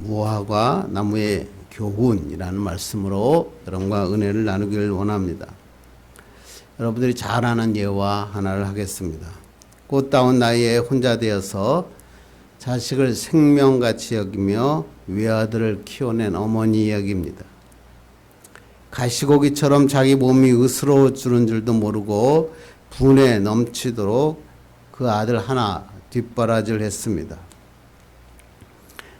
무화과 나무의 교훈이라는 말씀으로 여러분과 은혜를 나누기를 원합니다. 여러분들이 잘 아는 예화 하나를 하겠습니다. 꽃다운 나이에 혼자 되어서 자식을 생명같이 여기며 외아들을 키워낸 어머니 이야기입니다. 가시고기처럼 자기 몸이 으스러워지는 줄도 모르고 분에 넘치도록 그 아들 하나 뒷바라지를 했습니다.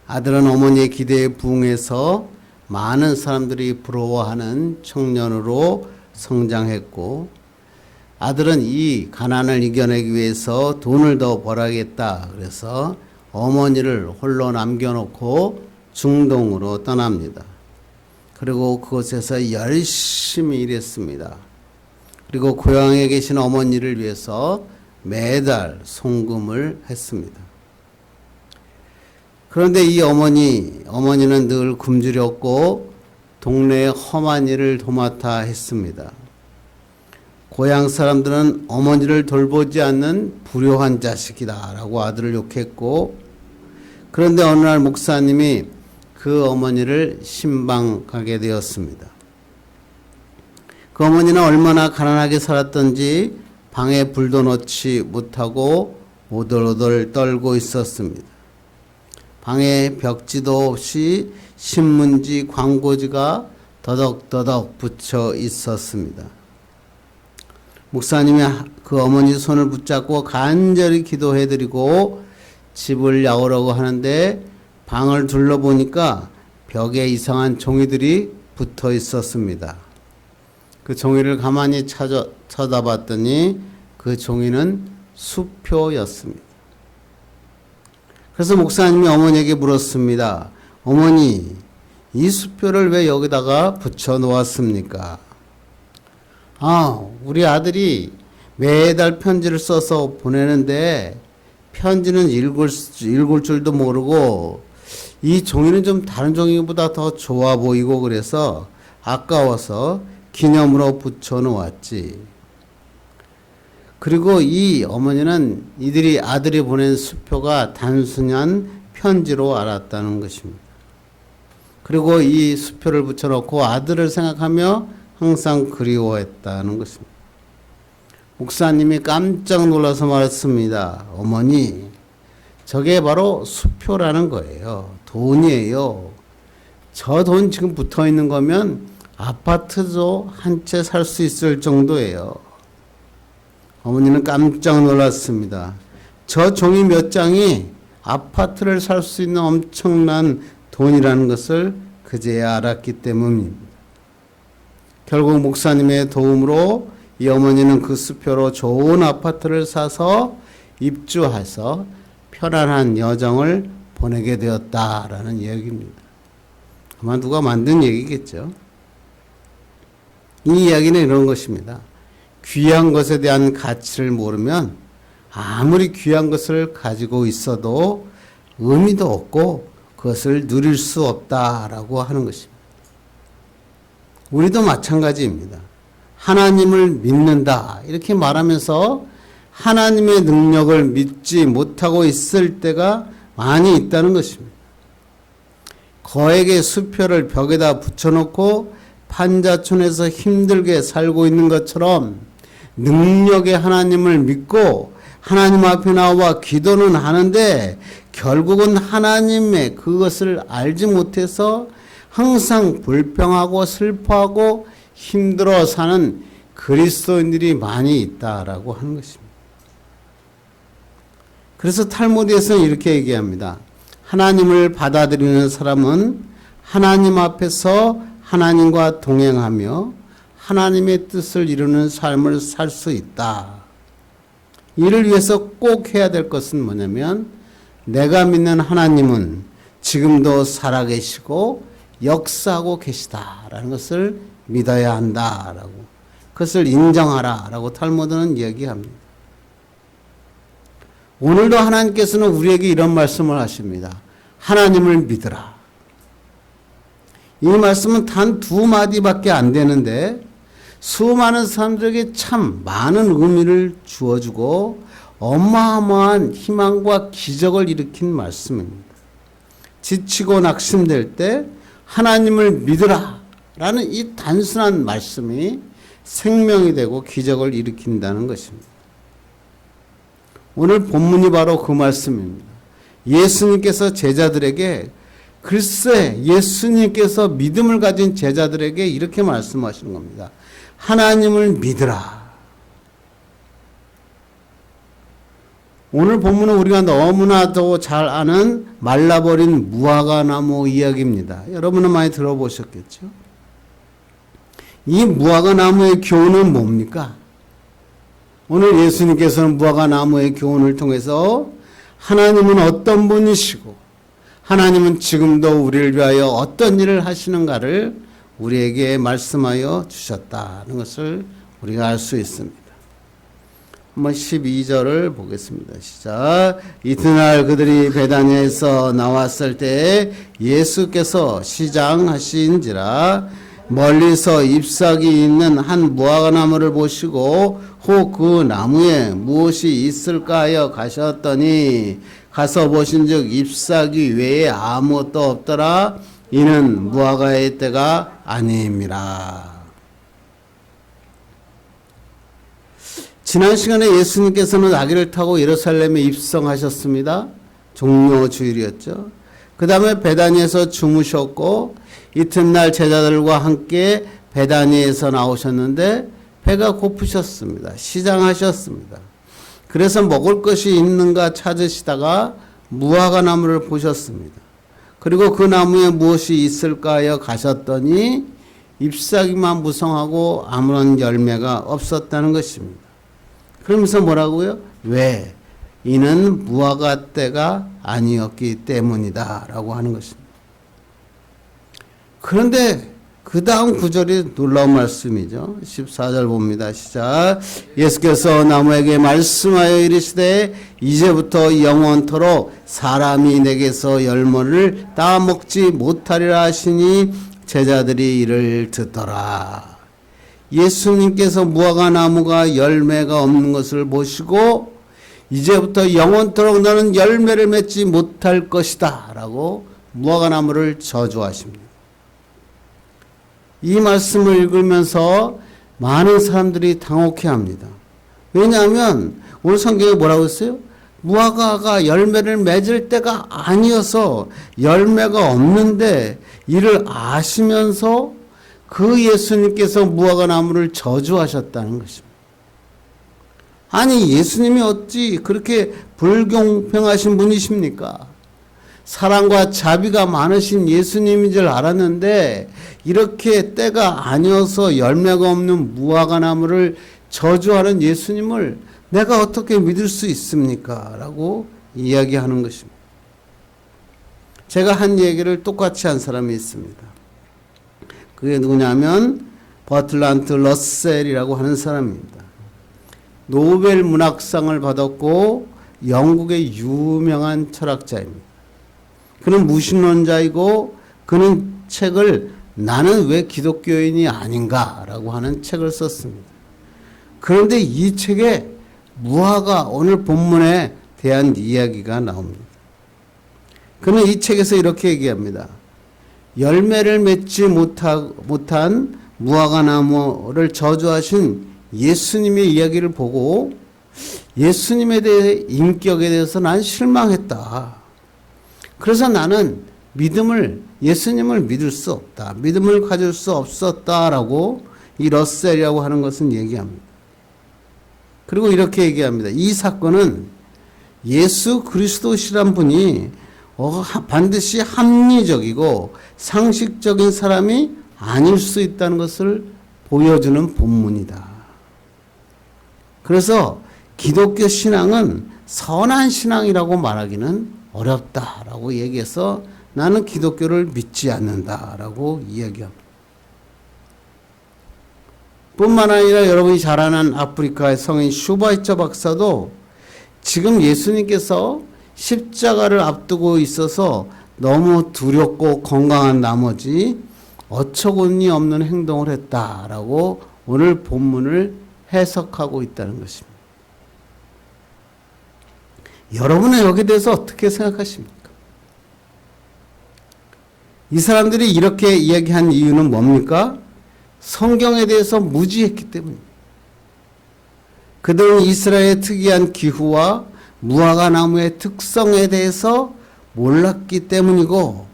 아들은 어머니의 기대에 부응해서 많은 사람들이 부러워하는 청년으로 성장했고, 아들은 이 가난을 이겨내기 위해서 돈을 더 벌어야겠다. 그래서 어머니를 홀로 남겨놓고 중동으로 떠납니다. 그리고 그곳에서 열심히 일했습니다. 그리고 고향에 계신 어머니를 위해서 매달 송금을 했습니다. 그런데 이 어머니는 늘 굶주렸고 동네의 험한 일을 도맡아 했습니다. 고향 사람들은 어머니를 돌보지 않는 불효한 자식이다 라고 아들을 욕했고, 그런데 어느 날 목사님이 그 어머니를 신방가게 되었습니다. 그 어머니는 얼마나 가난하게 살았던지 방에 불도 넣지 못하고 오돌오돌 떨고 있었습니다. 방에 벽지도 없이 신문지, 광고지가 더덕더덕 붙여 있었습니다. 목사님이 그 어머니 손을 붙잡고 간절히 기도해드리고 집을 나오려고 하는데 방을 둘러보니까 벽에 이상한 종이들이 붙어 있었습니다. 그 종이를 가만히 쳐다봤더니 그 종이는 수표였습니다. 그래서 목사님이 어머니에게 물었습니다. 어머니, 이 수표를 왜 여기다가 붙여 놓았습니까? 우리 아들이 매달 편지를 써서 보내는데 편지는 읽을 줄도 모르고 이 종이는 좀 다른 종이보다 더 좋아 보이고 그래서 아까워서 기념으로 붙여 놓았지. 그리고 이 어머니는 아들이 보낸 수표가 단순한 편지로 알았다는 것입니다. 그리고 이 수표를 붙여놓고 아들을 생각하며 항상 그리워했다는 것입니다. 목사님이 깜짝 놀라서 말했습니다. 어머니, 저게 바로 수표라는 거예요. 돈이에요. 저 돈 지금 붙어 있는 거면 아파트도 한 채 살 수 있을 정도예요. 어머니는 깜짝 놀랐습니다. 저 종이 몇 장이 아파트를 살 수 있는 엄청난 돈이라는 것을 그제야 알았기 때문입니다. 결국 목사님의 도움으로 이 어머니는 그 수표로 좋은 아파트를 사서 입주해서 편안한 여정을 보내게 되었다라는 이야기입니다. 아마 누가 만든 얘기겠죠. 이 이야기는 이런 것입니다. 귀한 것에 대한 가치를 모르면 아무리 귀한 것을 가지고 있어도 의미도 없고 그것을 누릴 수 없다라고 하는 것입니다. 우리도 마찬가지입니다. 하나님을 믿는다 이렇게 말하면서 하나님의 능력을 믿지 못하고 있을 때가 많이 있다는 것입니다. 거액의 수표를 벽에다 붙여놓고 판자촌에서 힘들게 살고 있는 것처럼 능력의 하나님을 믿고 하나님 앞에 나와 기도는 하는데 결국은 하나님의 그것을 알지 못해서 항상 불평하고 슬퍼하고 힘들어 사는 그리스도인들이 많이 있다라고 하는 것입니다. 그래서 탈무드에서는 이렇게 얘기합니다. 하나님을 받아들이는 사람은 하나님 앞에서 하나님과 동행하며 하나님의 뜻을 이루는 삶을 살 수 있다. 이를 위해서 꼭 해야 될 것은 뭐냐면 내가 믿는 하나님은 지금도 살아계시고 역사하고 계시다라는 것을 믿어야 한다라고, 그것을 인정하라라고 탈무드는 이야기합니다. 오늘도 하나님께서는 우리에게 이런 말씀을 하십니다. 하나님을 믿으라. 이 말씀은 단 2마디밖에 안 되는데 수많은 사람들에게 참 많은 의미를 주어주고 어마어마한 희망과 기적을 일으킨 말씀입니다. 지치고 낙심될 때 하나님을 믿으라 라는 이 단순한 말씀이 생명이 되고 기적을 일으킨다는 것입니다. 오늘 본문이 바로 그 말씀입니다. 예수님께서 제자들에게, 글쎄 예수님께서 믿음을 가진 제자들에게 이렇게 말씀하시는 겁니다. 하나님을 믿으라. 오늘 본문은 우리가 너무나도 잘 아는 말라버린 무화과나무 이야기입니다. 여러분은 많이 들어보셨겠죠? 이 무화과나무의 교훈은 뭡니까? 오늘 예수님께서는 무화과나무의 교훈을 통해서 하나님은 어떤 분이시고 하나님은 지금도 우리를 위하여 어떤 일을 하시는가를 우리에게 말씀하여 주셨다는 것을 우리가 알 수 있습니다. 한번 12절을 보겠습니다. 시작. 이튿날 그들이 베다니아에서 나왔을 때 예수께서 시장하신지라 멀리서 잎사귀 있는 한 무화과나무를 보시고 혹 그 나무에 무엇이 있을까 하여 가셨더니 가서 보신즉 잎사귀 외에 아무것도 없더라. 이는 무화과의 때가 아니니라. 지난 시간에 예수님께서는 나귀를 타고 예루살렘에 입성하셨습니다. 종료 주일이었죠. 그 다음에 베다니에서 주무셨고 이튿날 제자들과 함께 베다니에서 나오셨는데 배가 고프셨습니다. 시장하셨습니다. 그래서 먹을 것이 있는가 찾으시다가 무화과나무를 보셨습니다. 그리고 그 나무에 무엇이 있을까 하여 가셨더니 잎사귀만 무성하고 아무런 열매가 없었다는 것입니다. 그러면서 뭐라고요? 왜? 이는 무화과 때가 아니었기 때문이다 라고 하는 것입니다. 그런데 그 다음 구절이 놀라운 말씀이죠. 14절 봅니다. 시작. 예수께서 나무에게 말씀하여 이르시되 이제부터 영원토록 사람이 내게서 열매를 따먹지 못하리라 하시니 제자들이 이를 듣더라. 예수님께서 무화과 나무가 열매가 없는 것을 보시고 이제부터 영원토록 너는 열매를 맺지 못할 것이다 라고 무화과 나무를 저주하십니다. 이 말씀을 읽으면서 많은 사람들이 당혹해합니다. 왜냐하면 오늘 성경에 뭐라고 했어요? 무화과가 열매를 맺을 때가 아니어서 열매가 없는데 이를 아시면서 그 예수님께서 무화과 나무를 저주하셨다는 것입니다. 아니 예수님이 어찌 그렇게 불공평하신 분이십니까? 사랑과 자비가 많으신 예수님인 줄 알았는데 이렇게 때가 아니어서 열매가 없는 무화과 나무를 저주하는 예수님을 내가 어떻게 믿을 수 있습니까? 라고 이야기하는 것입니다. 제가 한 얘기를 똑같이 한 사람이 있습니다. 그게 누구냐면 버틀란트 러셀이라고 하는 사람입니다. 노벨 문학상을 받았고 영국의 유명한 철학자입니다. 그는 무신론자이고 그는 책을 나는 왜 기독교인이 아닌가라고 하는 책을 썼습니다. 그런데 이 책에 무화과 오늘 본문에 대한 이야기가 나옵니다. 그는 이 책에서 이렇게 얘기합니다. 열매를 맺지 못한 무화과 나무를 저주하신 예수님의 이야기를 보고 예수님에 대해 인격에 대해서 난 실망했다. 그래서 나는 예수님을 믿을 수 없다. 믿음을 가질 수 없었다라고 이 러셀이라고 하는 것은 얘기합니다. 그리고 이렇게 얘기합니다. 이 사건은 예수 그리스도시란 분이 반드시 합리적이고 상식적인 사람이 아닐 수 있다는 것을 보여주는 본문이다. 그래서 기독교 신앙은 선한 신앙이라고 말하기는 어렵다라고 얘기해서 나는 기독교를 믿지 않는다라고 이야기합니다. 뿐만 아니라 여러분이 잘 아는 아프리카의 성인 슈바이처 박사도 지금 예수님께서 십자가를 앞두고 있어서 너무 두렵고 건강한 나머지 어처구니 없는 행동을 했다라고 오늘 본문을 해석하고 있다는 것입니다. 여러분은 여기에 대해서 어떻게 생각하십니까? 이 사람들이 이렇게 이야기한 이유는 뭡니까? 성경에 대해서 무지했기 때문입니다. 그들은 이스라엘의 특이한 기후와 무화과 나무의 특성에 대해서 몰랐기 때문이고,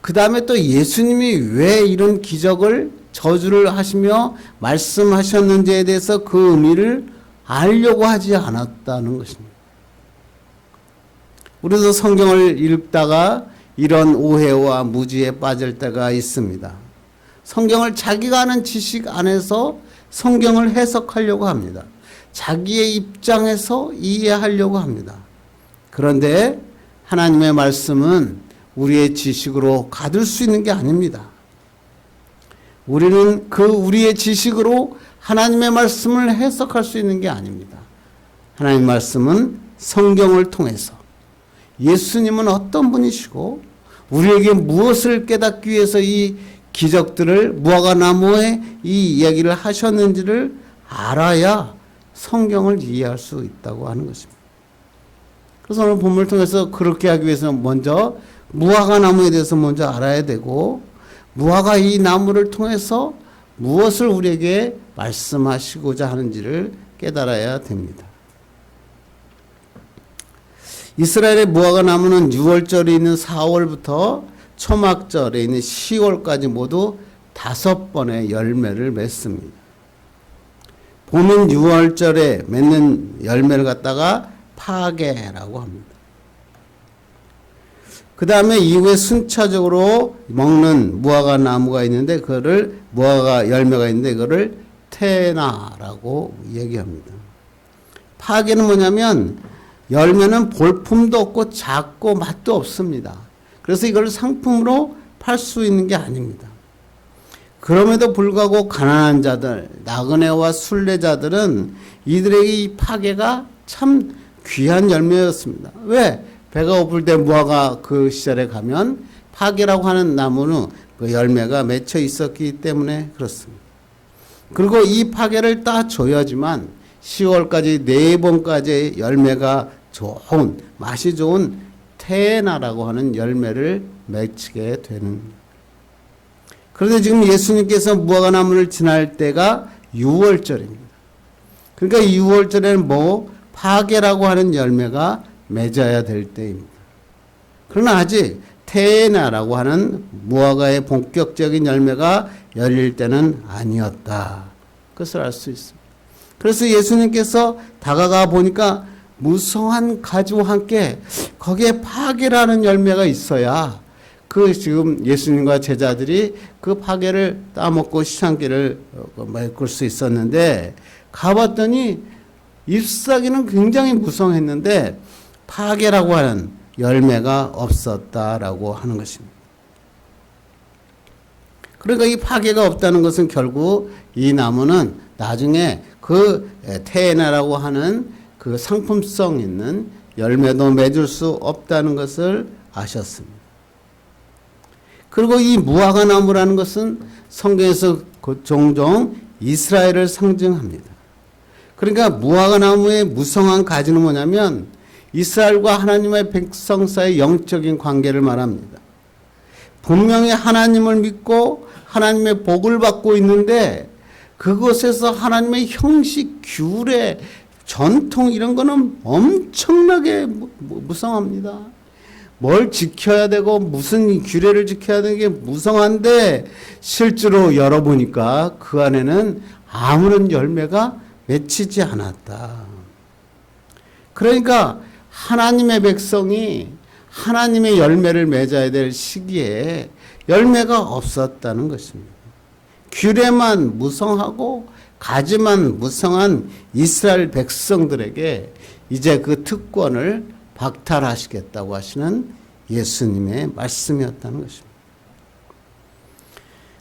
그 다음에 또 예수님이 왜 이런 기적을 저주를 하시며 말씀하셨는지에 대해서 그 의미를 알려고 하지 않았다는 것입니다. 우리도 성경을 읽다가 이런 오해와 무지에 빠질 때가 있습니다. 성경을 자기가 아는 지식 안에서 성경을 해석하려고 합니다. 자기의 입장에서 이해하려고 합니다. 그런데 하나님의 말씀은 우리의 지식으로 가둘 수 있는 게 아닙니다. 우리는 우리의 지식으로 하나님의 말씀을 해석할 수 있는 게 아닙니다. 하나님의 말씀은 성경을 통해서 예수님은 어떤 분이시고 우리에게 무엇을 깨닫기 위해서 이 기적들을 무화과 나무에 이 이야기를 하셨는지를 알아야 성경을 이해할 수 있다고 하는 것입니다. 그래서 오늘 본문을 통해서 그렇게 하기 위해서는 먼저 무화과 나무에 대해서 먼저 알아야 되고, 무화과 이 나무를 통해서 무엇을 우리에게 말씀하시고자 하는지를 깨달아야 됩니다. 이스라엘의 무화과 나무는 6월절이 있는 4월부터 초막절에 있는 10월까지 모두 5번의 열매를 맺습니다. 봄인 6월절에 맺는 열매를 갖다가 파게라고 합니다. 그 다음에 이후에 순차적으로 먹는 무화과 나무가 있는데 그거를 무화과 열매가 있는데 그거를 테나라고 얘기합니다. 파게는 뭐냐면 열매는 볼품도 없고 작고 맛도 없습니다. 그래서 이걸 상품으로 팔 수 있는 게 아닙니다. 그럼에도 불구하고 가난한 자들, 나그네와 순례자들은 이들에게 이 파게가 참 귀한 열매였습니다. 왜? 배가 고플 때 무화과 그 시절에 가면 파게라고 하는 나무는 그 열매가 맺혀 있었기 때문에 그렇습니다. 그리고 이 파게를 따줘야지만 10월까지 4번까지 열매가 좋은, 맛이 좋은 테나라고 하는 열매를 맺게 되는. 그런데 지금 예수님께서 무화과 나무를 지날 때가 6월절입니다. 그러니까 6월절에는 파게라고 하는 열매가 맺어야 될 때입니다. 그러나 아직 테나라고 하는 무화과의 본격적인 열매가 열릴 때는 아니었다. 그것을 알 수 있습니다. 그래서 예수님께서 다가가 보니까 무성한 가지와 함께 거기에 파게라는 열매가 있어야 지금 예수님과 제자들이 그 파게를 따먹고 시향기를 메꿀 수 있었는데, 가봤더니 잎사귀는 굉장히 무성했는데 파게라고 하는 열매가 없었다라고 하는 것입니다. 그러니까 이 파게가 없다는 것은 결국 이 나무는 나중에 그 테나라고 하는 그 상품성 있는 열매도 맺을 수 없다는 것을 아셨습니다. 그리고 이 무화과 나무라는 것은 성경에서 종종 이스라엘을 상징합니다. 그러니까 무화과 나무의 무성한 가지는 뭐냐면 이스라엘과 하나님의 백성 사이의 영적인 관계를 말합니다. 분명히 하나님을 믿고 하나님의 복을 받고 있는데 그곳에서 하나님의 형식, 규례, 전통 이런 거는 엄청나게 무성합니다. 뭘 지켜야 되고 무슨 규례를 지켜야 되는 게 무성한데 실제로 열어보니까 그 안에는 아무런 열매가 맺히지 않았다. 그러니까 하나님의 백성이 하나님의 열매를 맺어야 될 시기에 열매가 없었다는 것입니다. 규례만 무성하고 가지만 무성한 이스라엘 백성들에게 이제 그 특권을 박탈하시겠다고 하시는 예수님의 말씀이었다는 것입니다.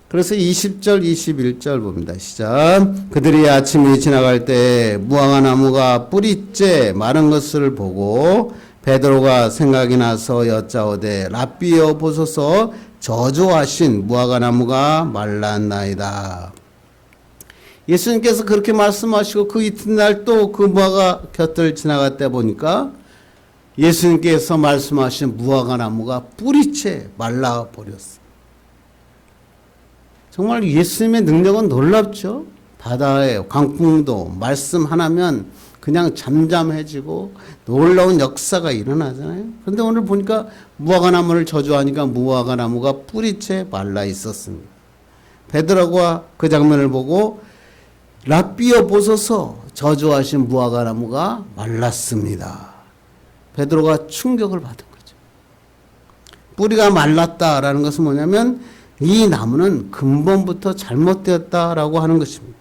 그래서 20절, 21절 봅니다. 시작. 그들이 아침에 지나갈 때 무화과 나무가 뿌리째 마른 것을 보고 베드로가 생각이 나서 여짜오되 랍비여 보소서 저주하신 무화과 나무가 말랐나이다. 예수님께서 그렇게 말씀하시고 그 이튿날 또 그 무화과 곁을 지나갈 때 보니까 예수님께서 말씀하신 무화과 나무가 뿌리채 말라버렸어요. 정말 예수님의 능력은 놀랍죠. 바다의 광풍도 말씀 하나면 그냥 잠잠해지고 놀라운 역사가 일어나잖아요. 그런데 오늘 보니까 무화과나무를 저주하니까 무화과나무가 뿌리채 말라 있었습니다. 베드로가 그 장면을 보고 랍비여 보소서, 저주하신 무화과나무가 말랐습니다. 베드로가 충격을 받은 거죠. 뿌리가 말랐다라는 것은 뭐냐면 이 나무는 근본부터 잘못되었다라고 하는 것입니다.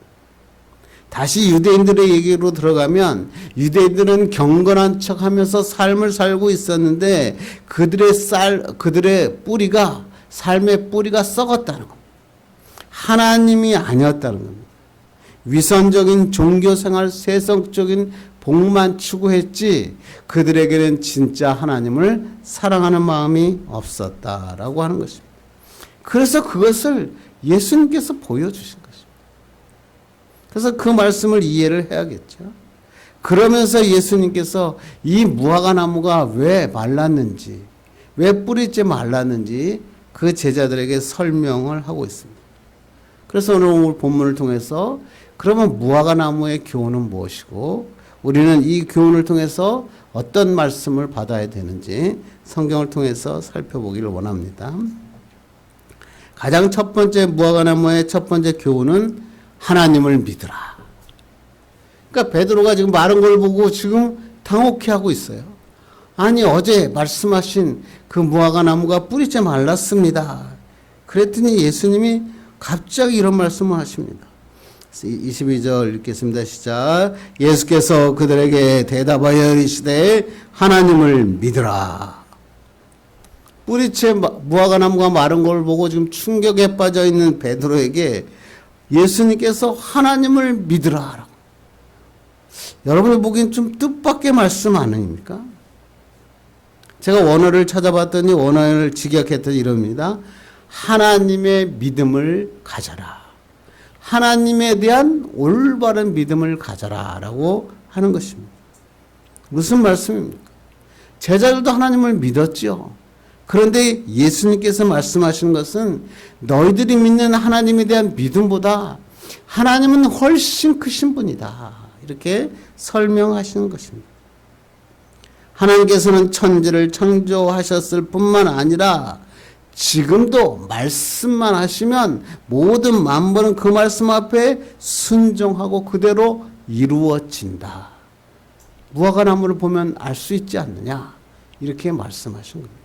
다시 유대인들의 얘기로 들어가면 유대인들은 경건한 척하면서 삶을 살고 있었는데 그들의 뿌리가, 삶의 뿌리가 썩었다는 겁니다. 하나님이 아니었다는 겁니다. 위선적인 종교생활, 세속적인 복만 추구했지 그들에게는 진짜 하나님을 사랑하는 마음이 없었다라고 하는 것입니다. 그래서 그것을 예수님께서 보여주신 것입니다. 그래서 그 말씀을 이해를 해야겠죠. 그러면서 예수님께서 이 무화과나무가 왜 말랐는지, 왜 뿌리째 말랐는지 그 제자들에게 설명을 하고 있습니다. 그래서 오늘 본문을 통해서 그러면 무화과나무의 교훈은 무엇이고 우리는 이 교훈을 통해서 어떤 말씀을 받아야 되는지 성경을 통해서 살펴보기를 원합니다. 가장 첫 번째 무화과나무의 첫 번째 교훈은 하나님을 믿으라. 그러니까 베드로가 지금 마른 걸 보고 지금 당혹해하고 있어요. 아니 어제 말씀하신 그 무화과나무가 뿌리째 말랐습니다. 그랬더니 예수님이 갑자기 이런 말씀을 하십니다. 22절 읽겠습니다. 시작. 예수께서 그들에게 대답하여 이르시되 하나님을 믿으라. 뿌리채 무화과나무가 마른 걸 보고 지금 충격에 빠져 있는 베드로에게 예수님께서 하나님을 믿으라. 여러분이 보기엔 좀 뜻밖의 말씀 아닙니까? 제가 원어를 찾아봤더니 원어를 직역했더니 이럽니다. 하나님의 믿음을 가져라. 하나님에 대한 올바른 믿음을 가져라 라고 하는 것입니다. 무슨 말씀입니까? 제자들도 하나님을 믿었죠. 그런데 예수님께서 말씀하시는 것은 너희들이 믿는 하나님에 대한 믿음보다 하나님은 훨씬 크신 분이다. 이렇게 설명하시는 것입니다. 하나님께서는 천지를 창조하셨을 뿐만 아니라 지금도 말씀만 하시면 모든 만물은 그 말씀 앞에 순종하고 그대로 이루어진다. 무화과나무를 보면 알 수 있지 않느냐. 이렇게 말씀하신 겁니다.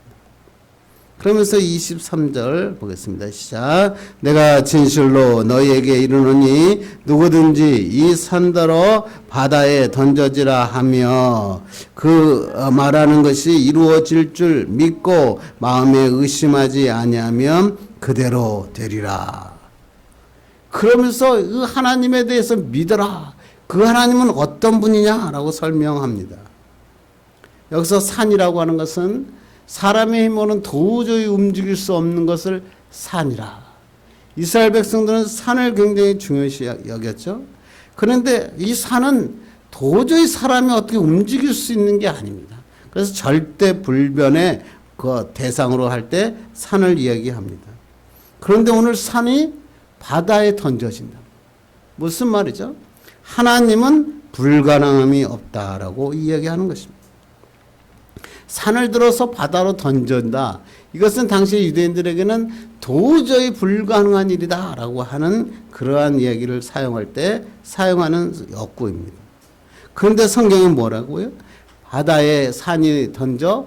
그러면서 23절 보겠습니다. 시작. 내가 진실로 너희에게 이르노니 누구든지 이 산더러 바다에 던져지라 하며 그 말하는 것이 이루어질 줄 믿고 마음에 의심하지 아니하면 그대로 되리라. 그러면서 그 하나님에 대해서 믿어라. 그 하나님은 어떤 분이냐라고 설명합니다. 여기서 산이라고 하는 것은 사람의 힘으로는 도저히 움직일 수 없는 것을 산이라. 이스라엘 백성들은 산을 굉장히 중요시 여겼죠. 그런데 이 산은 도저히 사람이 어떻게 움직일 수 있는 게 아닙니다. 그래서 절대 불변의 그 대상으로 할 때 산을 이야기합니다. 그런데 오늘 산이 바다에 던져진다. 무슨 말이죠? 하나님은 불가능함이 없다라고 이야기하는 것입니다. 산을 들어서 바다로 던진다. 이것은 당시 유대인들에게는 도저히 불가능한 일이다라고 하는 그러한 이야기를 사용할 때 사용하는 어구입니다. 그런데 성경은 뭐라고요? 바다에 산이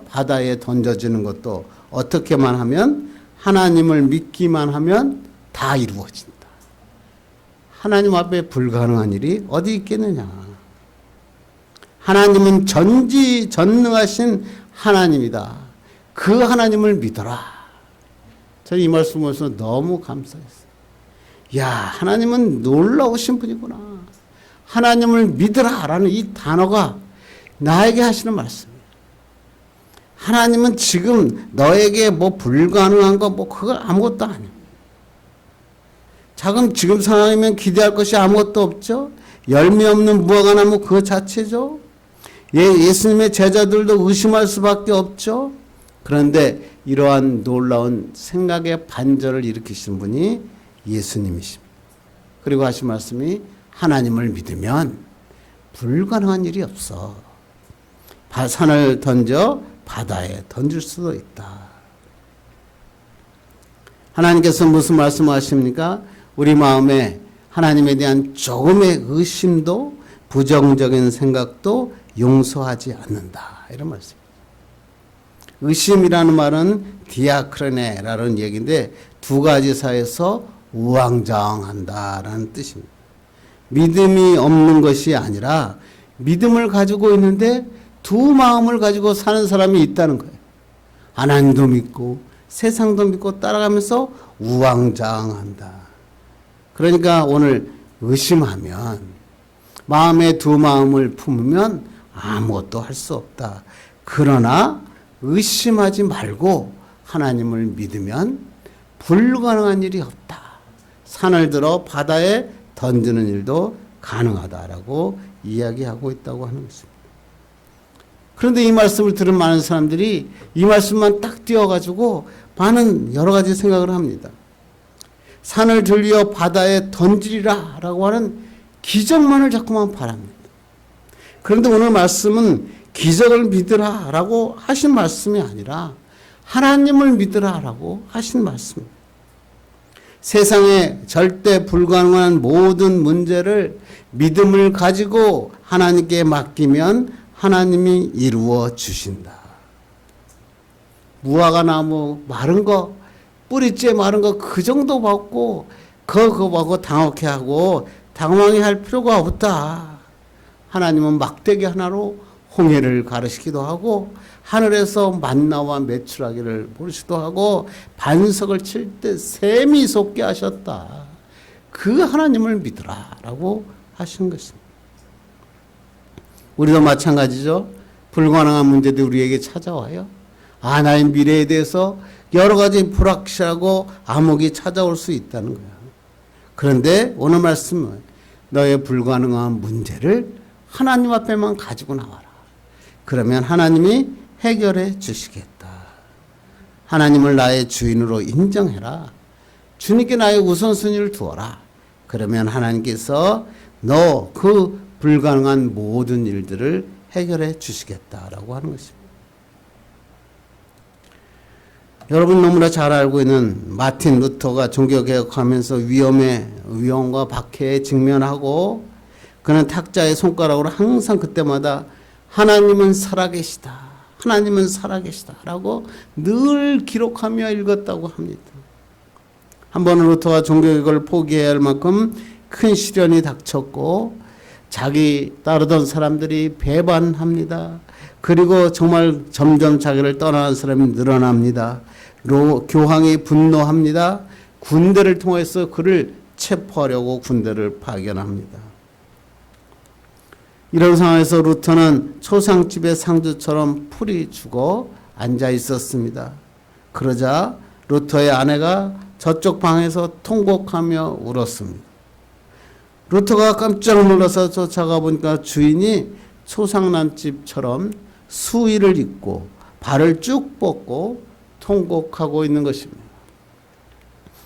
바다에 던져지는 것도 어떻게만 하면 하나님을 믿기만 하면 다 이루어진다. 하나님 앞에 불가능한 일이 어디 있겠느냐. 하나님은 전지전능하신 하나님이다. 그 하나님을 믿어라. 저는 이 말씀 보면서 너무 감사했어요. 야, 하나님은 놀라우신 분이구나. 하나님을 믿으라 라는 이 단어가 나에게 하시는 말씀이에요. 하나님은 지금 너에게 뭐 불가능한 거 그거 아무것도 아니에요. 지금 상황이면 기대할 것이 아무것도 없죠. 열매 없는 무화과나무 그 자체죠. 예수님의 제자들도 의심할 수밖에 없죠. 그런데 이러한 놀라운 생각의 반전을 일으키신 분이 예수님이십니다. 그리고 하신 말씀이 하나님을 믿으면 불가능한 일이 없어. 산을 던져 바다에 던질 수도 있다. 하나님께서 무슨 말씀하십니까? 우리 마음에 하나님에 대한 조금의 의심도 부정적인 생각도 용서하지 않는다. 이런 말씀입니다. 의심이라는 말은 디아크레네라는 얘기인데 두 가지 사이에서 우왕좌왕한다라는 뜻입니다. 믿음이 없는 것이 아니라 믿음을 가지고 있는데 두 마음을 가지고 사는 사람이 있다는 거예요. 하나님도 믿고 세상도 믿고 따라가면서 우왕좌왕한다. 그러니까 오늘 의심하면 마음에 두 마음을 품으면 아무것도 할 수 없다. 그러나 의심하지 말고 하나님을 믿으면 불가능한 일이 없다. 산을 들어 바다에 던지는 일도 가능하다라고 이야기하고 있다고 하는 것입니다. 그런데 이 말씀을 들은 많은 사람들이 이 말씀만 딱 띄워가지고 많은 여러 가지 생각을 합니다. 산을 들려 바다에 던지리라 라고 하는 기적만을 자꾸만 바랍니다. 그런데 오늘 말씀은 기적을 믿으라 라고 하신 말씀이 아니라 하나님을 믿으라 라고 하신 말씀입니다. 세상에 절대 불가능한 모든 문제를 믿음을 가지고 하나님께 맡기면 하나님이 이루어 주신다. 무화과 나무 마른 거, 뿌리째 마른 거 그 정도 받고 그거 보고 당황해 할 필요가 없다. 하나님은 막대기 하나로 홍해를 가르시기도 하고 하늘에서 만나와 메추라기를 보시기도 하고 반석을 칠 때 샘이 솟게 하셨다. 그 하나님을 믿으라 라고 하신 것입니다. 우리도 마찬가지죠. 불가능한 문제도 우리에게 찾아와요. 나의 미래에 대해서 여러 가지 불확실하고 암흑이 찾아올 수 있다는 거야. 그런데 오늘 말씀은 너의 불가능한 문제를 하나님 앞에만 가지고 나와라. 그러면 하나님이 해결해 주시겠다. 하나님을 나의 주인으로 인정해라. 주님께 나의 우선순위를 두어라. 그러면 하나님께서 너 그 불가능한 모든 일들을 해결해 주시겠다라고 하는 것입니다. 여러분 너무나 잘 알고 있는 마틴 루터가 종교개혁하면서 위험과 박해에 직면하고 그는 탁자의 손가락으로 항상 그때마다 하나님은 살아계시다. 하나님은 살아계시다. 라고 늘 기록하며 읽었다고 합니다. 한 번은 루터가 종교개혁을 포기해야 할 만큼 큰 시련이 닥쳤고 자기 따르던 사람들이 배반합니다. 그리고 정말 점점 자기를 떠나는 사람이 늘어납니다. 교황이 분노합니다. 군대를 통해서 그를 체포하려고 군대를 파견합니다. 이런 상황에서 루터는 초상집의 상주처럼 풀이 죽어 앉아 있었습니다. 그러자 루터의 아내가 저쪽 방에서 통곡하며 울었습니다. 루터가 깜짝 놀라서 쫓아가 보니까 주인이 초상난집처럼 수의를 입고 발을 쭉 뻗고 통곡하고 있는 것입니다.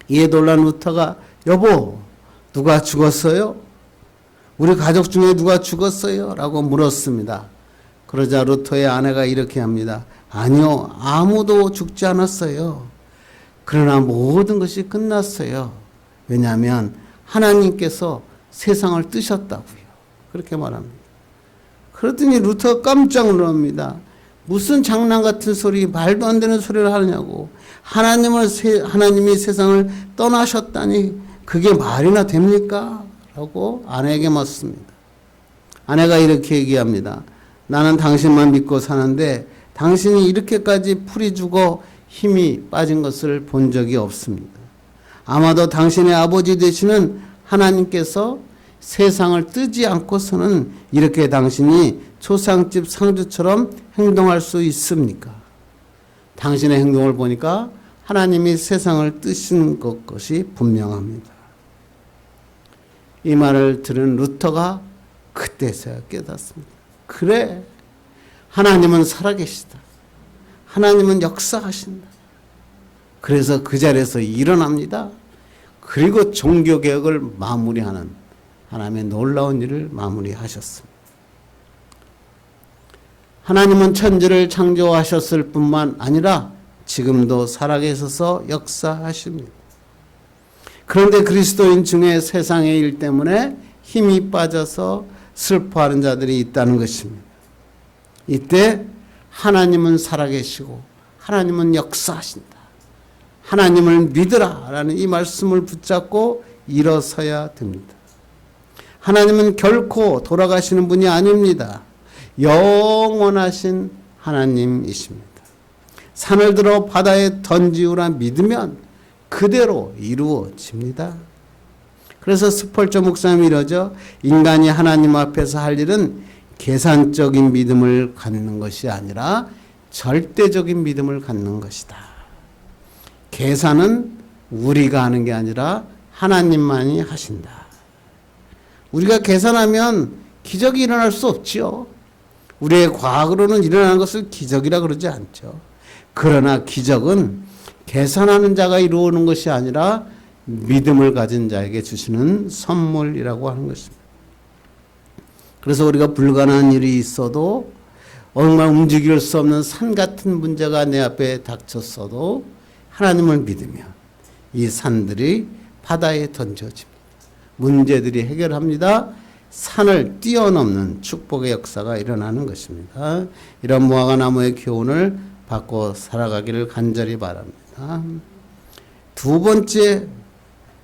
이에 놀란 루터가 여보 누가 죽었어요? 우리 가족 중에 누가 죽었어요? 라고 물었습니다. 그러자 루터의 아내가 이렇게 합니다. 아니요 아무도 죽지 않았어요. 그러나 모든 것이 끝났어요. 왜냐하면 하나님께서 세상을 뜨셨다고요. 그렇게 말합니다. 그러더니 루터가 깜짝 놀랍니다. 무슨 장난 같은 소리, 말도 안 되는 소리를 하느냐고. 하나님이 세상을 떠나셨다니 그게 말이나 됩니까? 라고 아내에게 묻습니다. 아내가 이렇게 얘기합니다. 나는 당신만 믿고 사는데 당신이 이렇게까지 풀이 죽어 힘이 빠진 것을 본 적이 없습니다. 아마도 당신의 아버지 되시는 하나님께서 세상을 뜨지 않고서는 이렇게 당신이 초상집 상주처럼 행동할 수 있습니까? 당신의 행동을 보니까 하나님이 세상을 뜨신 것이 분명합니다. 이 말을 들은 루터가 그때서야 깨닫습니다. 그래, 하나님은 살아계시다. 하나님은 역사하신다. 그래서 그 자리에서 일어납니다. 그리고 종교개혁을 마무리하는 하나님의 놀라운 일을 마무리하셨습니다. 하나님은 천지를 창조하셨을 뿐만 아니라 지금도 살아계셔서 역사하십니다. 그런데 그리스도인 중에 세상의 일 때문에 힘이 빠져서 슬퍼하는 자들이 있다는 것입니다. 이때 하나님은 살아계시고 하나님은 역사하신다. 하나님을 믿으라 라는 이 말씀을 붙잡고 일어서야 됩니다. 하나님은 결코 돌아가시는 분이 아닙니다. 영원하신 하나님이십니다. 산을 들어 바다에 던지우라 믿으면 그대로 이루어집니다. 그래서 스펄전 목사님이 이러죠. 인간이 하나님 앞에서 할 일은 계산적인 믿음을 갖는 것이 아니라 절대적인 믿음을 갖는 것이다. 계산은 우리가 하는 게 아니라 하나님만이 하신다. 우리가 계산하면 기적이 일어날 수 없지요. 우리의 과학으로는 일어나는 것을 기적이라 그러지 않죠. 그러나 기적은 계산하는 자가 이루어오는 것이 아니라 믿음을 가진 자에게 주시는 선물이라고 하는 것입니다. 그래서 우리가 불가능한 일이 있어도 정말 움직일 수 없는 산 같은 문제가 내 앞에 닥쳤어도 하나님을 믿으면 이 산들이 바다에 던져집니다. 문제들이 해결합니다. 산을 뛰어넘는 축복의 역사가 일어나는 것입니다. 이런 무화과나무의 교훈을 받고 살아가기를 간절히 바랍니다. 두 번째,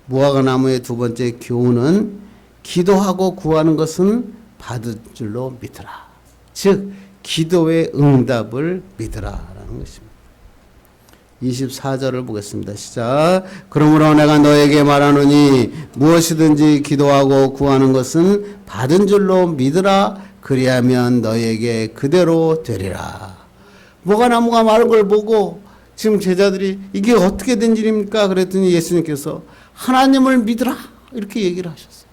무화과나무의 두 번째 교훈은 기도하고 구하는 것은 받을 줄로 믿으라. 즉 기도의 응답을 믿으라라는 것입니다. 24절을 보겠습니다. 시작. 그러므로 내가 너에게 말하노니 무엇이든지 기도하고 구하는 것은 받은 줄로 믿으라. 그리하면 너에게 그대로 되리라. 무화과나무가 마른 걸 보고 지금 제자들이 이게 어떻게 된 일입니까? 그랬더니 예수님께서 하나님을 믿으라 이렇게 얘기를 하셨어요.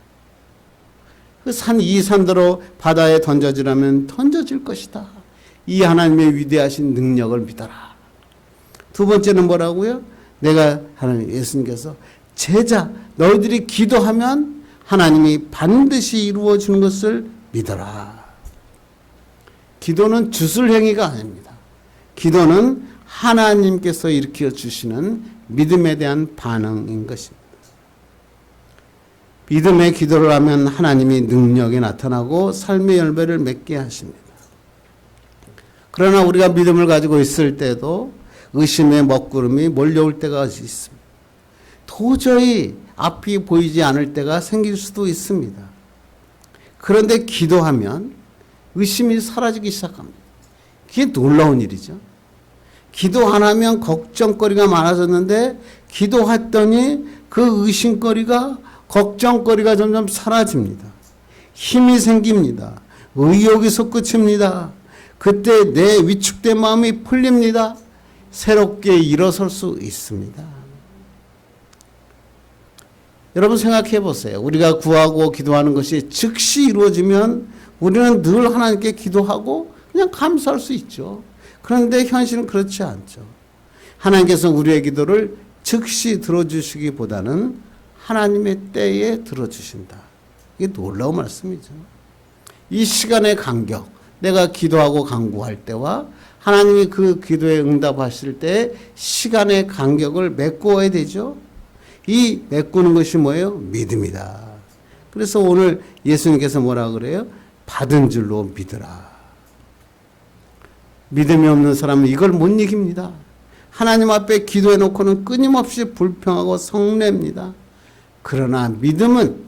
그 이 산대로 바다에 던져지라면 던져질 것이다. 이 하나님의 위대하신 능력을 믿어라. 두 번째는 뭐라고요? 내가 하나님 예수님께서 제자 너희들이 기도하면 하나님이 반드시 이루어 주는 것을 믿어라. 기도는 주술 행위가 아닙니다. 기도는 하나님께서 일으켜 주시는 믿음에 대한 반응인 것입니다. 믿음의 기도를 하면 하나님이 능력이 나타나고 삶의 열매를 맺게 하십니다. 그러나 우리가 믿음을 가지고 있을 때도 의심의 먹구름이 몰려올 때가 있습니다. 도저히 앞이 보이지 않을 때가 생길 수도 있습니다. 그런데 기도하면 의심이 사라지기 시작합니다. 그게 놀라운 일이죠. 기도 안 하면 걱정거리가 많아졌는데 기도했더니 그 의심거리가 걱정거리가 점점 사라집니다. 힘이 생깁니다. 의욕이 솟구칩니다. 그때 내 위축된 마음이 풀립니다. 새롭게 일어설 수 있습니다. 여러분 생각해 보세요. 우리가 구하고 기도하는 것이 즉시 이루어지면 우리는 늘 하나님께 기도하고 그냥 감사할 수 있죠. 그런데 현실은 그렇지 않죠. 하나님께서 우리의 기도를 즉시 들어주시기보다는 하나님의 때에 들어주신다. 이게 놀라운 말씀이죠. 이 시간의 간격, 내가 기도하고 간구할 때와 하나님이 그 기도에 응답하실 때 시간의 간격을 메꾸어야 되죠. 이 메꾸는 것이 뭐예요? 믿음이다. 그래서 오늘 예수님께서 뭐라 그래요? 받은 줄로 믿으라. 믿음이 없는 사람은 이걸 못 이깁니다. 하나님 앞에 기도해 놓고는 끊임없이 불평하고 성내입니다. 그러나 믿음은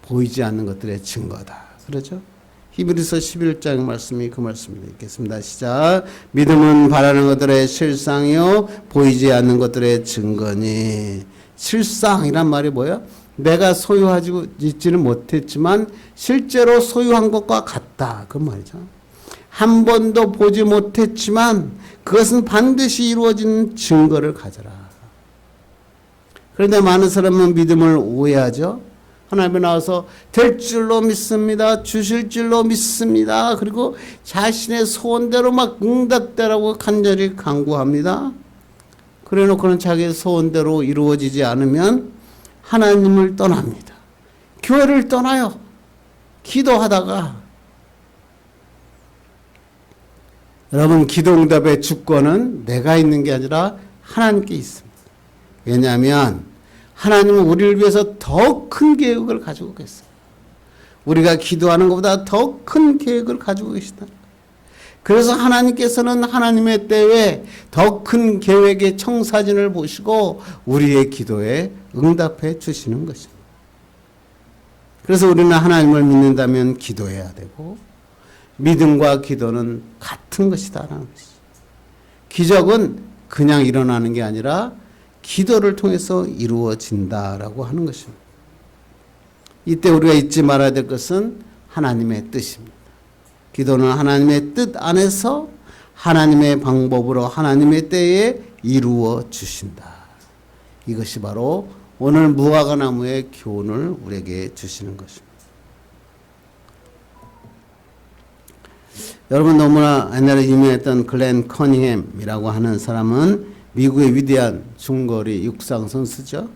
보이지 않는 것들의 증거다. 그렇죠? 히브리서 11장 말씀이 그 말씀을 읽겠습니다. 시작. 믿음은 바라는 것들의 실상이요 보이지 않는 것들의 증거니. 실상이란 말이 뭐예요? 내가 소유하지 있지는 못했지만 실제로 소유한 것과 같다. 그 말이죠. 한 번도 보지 못했지만 그것은 반드시 이루어지는 증거를 가져라. 그런데 많은 사람은 믿음을 오해하죠. 하나님에 나와서 될 줄로 믿습니다. 주실 줄로 믿습니다. 그리고 자신의 소원대로 막 응답되라고 간절히 간구합니다. 그래 놓고는 자기의 소원대로 이루어지지 않으면 하나님을 떠납니다. 교회를 떠나요. 기도하다가. 여러분, 기도응답의 주권은 내가 있는 게 아니라 하나님께 있습니다. 왜냐하면 하나님은 우리를 위해서 더 큰 계획을 가지고 계세요. 우리가 기도하는 것보다 더 큰 계획을 가지고 계시다. 그래서 하나님께서는 하나님의 때에 더 큰 계획의 청사진을 보시고 우리의 기도에 응답해 주시는 것입니다. 그래서 우리는 하나님을 믿는다면 기도해야 되고, 믿음과 기도는 같은 것이다라는 것이죠. 기적은 그냥 일어나는 게 아니라 기도를 통해서 이루어진다라고 하는 것입니다. 이때 우리가 잊지 말아야 될 것은 하나님의 뜻입니다. 기도는 하나님의 뜻 안에서 하나님의 방법으로 하나님의 때에 이루어 주신다. 이것이 바로 오늘 무화과 나무의 교훈을 우리에게 주시는 것입니다. 여러분, 너무나 옛날에 유명했던 글렌 커닝햄이라고 하는 사람은 미국의 위대한 중거리 육상 선수죠.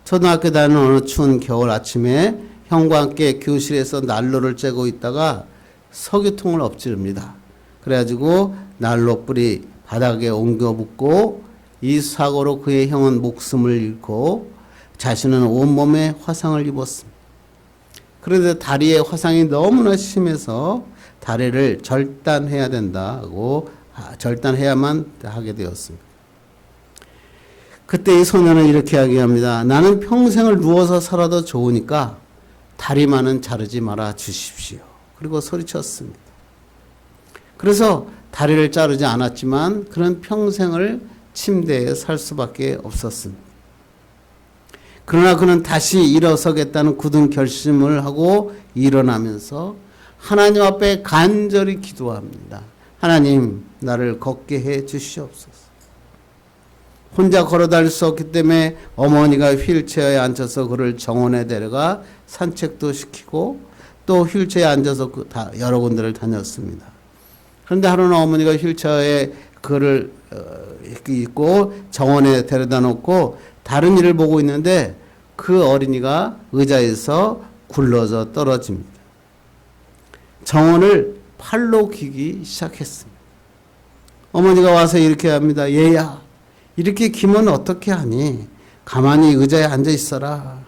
초등학교 다니는 어느 추운 겨울 아침에 형과 함께 교실에서 난로를 쬐고 있다가 석유통을 엎지릅니다. 그래가지고 난로 불이 바닥에 옮겨 붙고 이 사고로 그의 형은 목숨을 잃고 자신은 온몸에 화상을 입었습니다. 그런데 다리에 화상이 너무나 심해서 다리를 절단해야 된다고, 절단해야만 하게 되었습니다. 그때 이 소년은 이렇게 이야기합니다. 나는 평생을 누워서 살아도 좋으니까 다리만은 자르지 말아 주십시오. 그리고 소리쳤습니다. 그래서 다리를 자르지 않았지만 그런 평생을 침대에 살 수밖에 없었습니다. 그러나 그는 다시 일어서겠다는 굳은 결심을 하고 일어나면서 하나님 앞에 간절히 기도합니다. 하나님, 나를 걷게 해 주시옵소서. 혼자 걸어 다닐 수 없기 때문에 어머니가 휠체어에 앉아서 그를 정원에 데려가 산책도 시키고 또 휠체어에 앉아서 여러 군데를 다녔습니다. 그런데 하루는 어머니가 휠체어에 그를 입고 정원에 데려다 놓고 다른 일을 보고 있는데 그 어린이가 의자에서 굴러져 떨어집니다. 정원을 팔로 기기 시작했습니다. 어머니가 와서 이렇게 합니다. 얘야, 이렇게 기면 어떻게 하니? 가만히 의자에 앉아 있어라.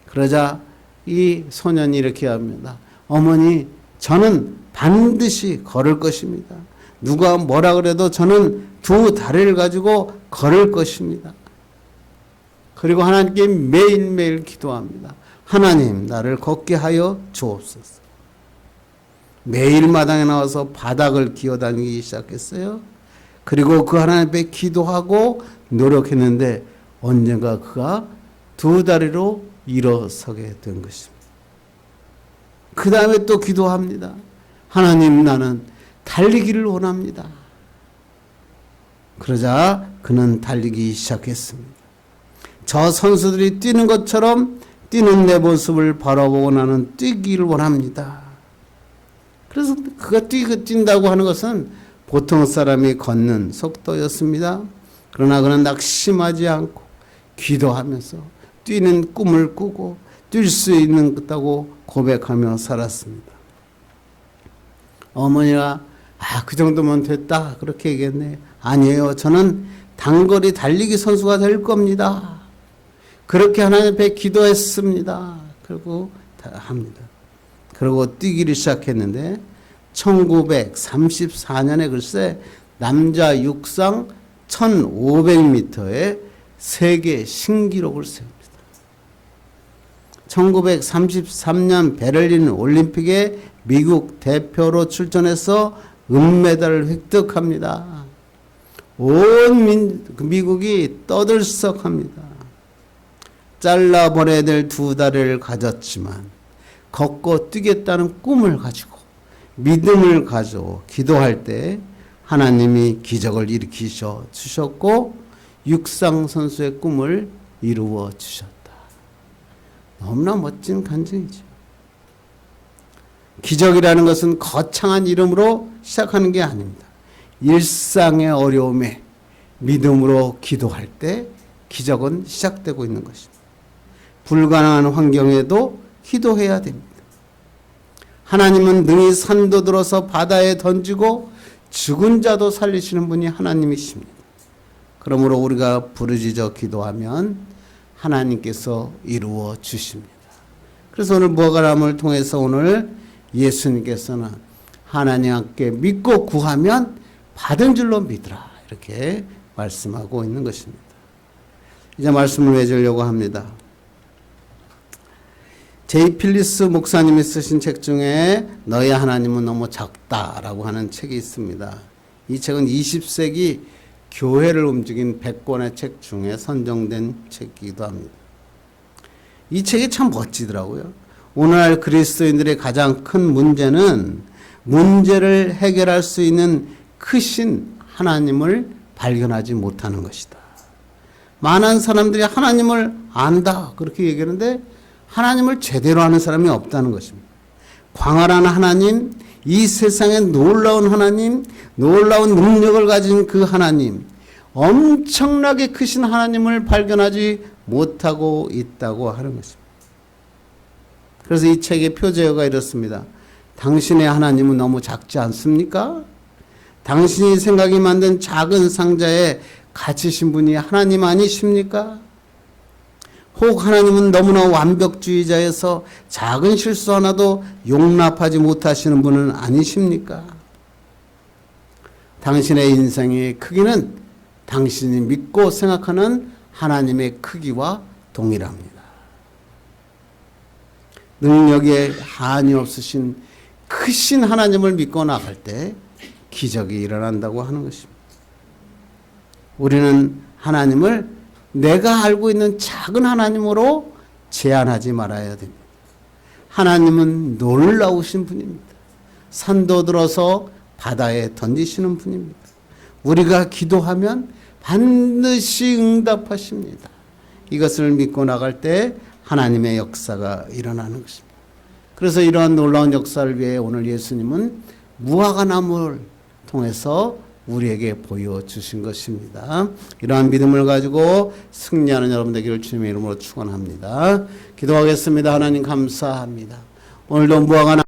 그러자 이 소년이 이렇게 합니다. 어머니, 저는 반드시 걸을 것입니다. 누가 뭐라 그래도 저는 두 다리를 가지고 걸을 것입니다. 그리고 하나님께 매일매일 기도합니다. 하나님, 나를 걷게 하여 주옵소서. 매일 마당에 나와서 바닥을 기어다니기 시작했어요. 그리고 그 하나님 앞에 기도하고 노력했는데 언젠가 그가 두 다리로 일어서게 된 것입니다. 그 다음에 또 기도합니다. 하나님, 나는 달리기를 원합니다. 그러자 그는 달리기 시작했습니다. 저 선수들이 뛰는 것처럼 뛰는 내 모습을 바라보고 나는 뛰기를 원합니다. 그래서 그가 뛴다고 하는 것은 보통 사람이 걷는 속도였습니다. 그러나 그는 낙심하지 않고 기도하면서 뛰는 꿈을 꾸고 뛸 수 있다고 고백하며 살았습니다. 어머니가 그 정도면 됐다 그렇게 얘기했네. 아니에요. 저는 단거리 달리기 선수가 될 겁니다. 그렇게 하나님 앞에 기도했습니다. 그리고 합니다. 그리고 뛰기를 시작했는데 1934년에 글쎄 남자 육상 1500m에 세계 신기록을 세웁니다. 1933년 베를린 올림픽에 미국 대표로 출전해서 은메달을 획득합니다. 온 미국이 떠들썩합니다. 잘라버려야 될 두 다리를 가졌지만 걷고 뛰겠다는 꿈을 가지고 믿음을 가지고 기도할 때 하나님이 기적을 일으키셔 주셨고 육상 선수의 꿈을 이루어 주셨다. 너무나 멋진 간증이죠. 기적이라는 것은 거창한 이름으로 시작하는 게 아닙니다. 일상의 어려움에 믿음으로 기도할 때 기적은 시작되고 있는 것입니다. 불가능한 환경에도 기도해야 됩니다. 하나님은 능히 산도 들어서 바다에 던지고 죽은 자도 살리시는 분이 하나님이십니다. 그러므로 우리가 부르짖어 기도하면 하나님께서 이루어 주십니다. 그래서 오늘 무화과나무를 통해서 오늘 예수님께서는 하나님께 믿고 구하면 받은 줄로 믿으라 이렇게 말씀하고 있는 것입니다. 이제 말씀을 맺으려고 합니다. 제이 필리스 목사님이 쓰신 책 중에 너의 하나님은 너무 작다라고 하는 책이 있습니다. 이 책은 20세기 교회를 움직인 100권의 책 중에 선정된 책이기도 합니다. 이 책이 참 멋지더라고요. 오늘날 그리스도인들의 가장 큰 문제는 문제를 해결할 수 있는 크신 하나님을 발견하지 못하는 것이다. 많은 사람들이 하나님을 안다 그렇게 얘기하는데 하나님을 제대로 아는 사람이 없다는 것입니다. 광활한 하나님, 이 세상에 놀라운 하나님, 놀라운 능력을 가진 그 하나님, 엄청나게 크신 하나님을 발견하지 못하고 있다고 하는 것입니다. 그래서 이 책의 표제어가 이렇습니다. 당신의 하나님은 너무 작지 않습니까? 당신이 생각이 만든 작은 상자에 갇히신 분이 하나님 아니십니까? 혹 하나님은 너무나 완벽주의자여서 작은 실수 하나도 용납하지 못하시는 분은 아니십니까? 당신의 인생의 크기는 당신이 믿고 생각하는 하나님의 크기와 동일합니다. 능력에 한이 없으신 크신 하나님을 믿고 나갈 때 기적이 일어난다고 하는 것입니다. 우리는 하나님을 내가 알고 있는 작은 하나님으로 제한하지 말아야 됩니다. 하나님은 놀라우신 분입니다. 산도 들어서 바다에 던지시는 분입니다. 우리가 기도하면 반드시 응답하십니다. 이것을 믿고 나갈 때 하나님의 역사가 일어나는 것입니다. 그래서 이러한 놀라운 역사를 위해 오늘 예수님은 무화과나무를 통해서 우리에게 보여주신 것입니다. 이러한 믿음을 가지고 승리하는 여러분 되기를 주님의 이름으로 축원합니다. 기도하겠습니다. 하나님 감사합니다. 오늘도 무화과나무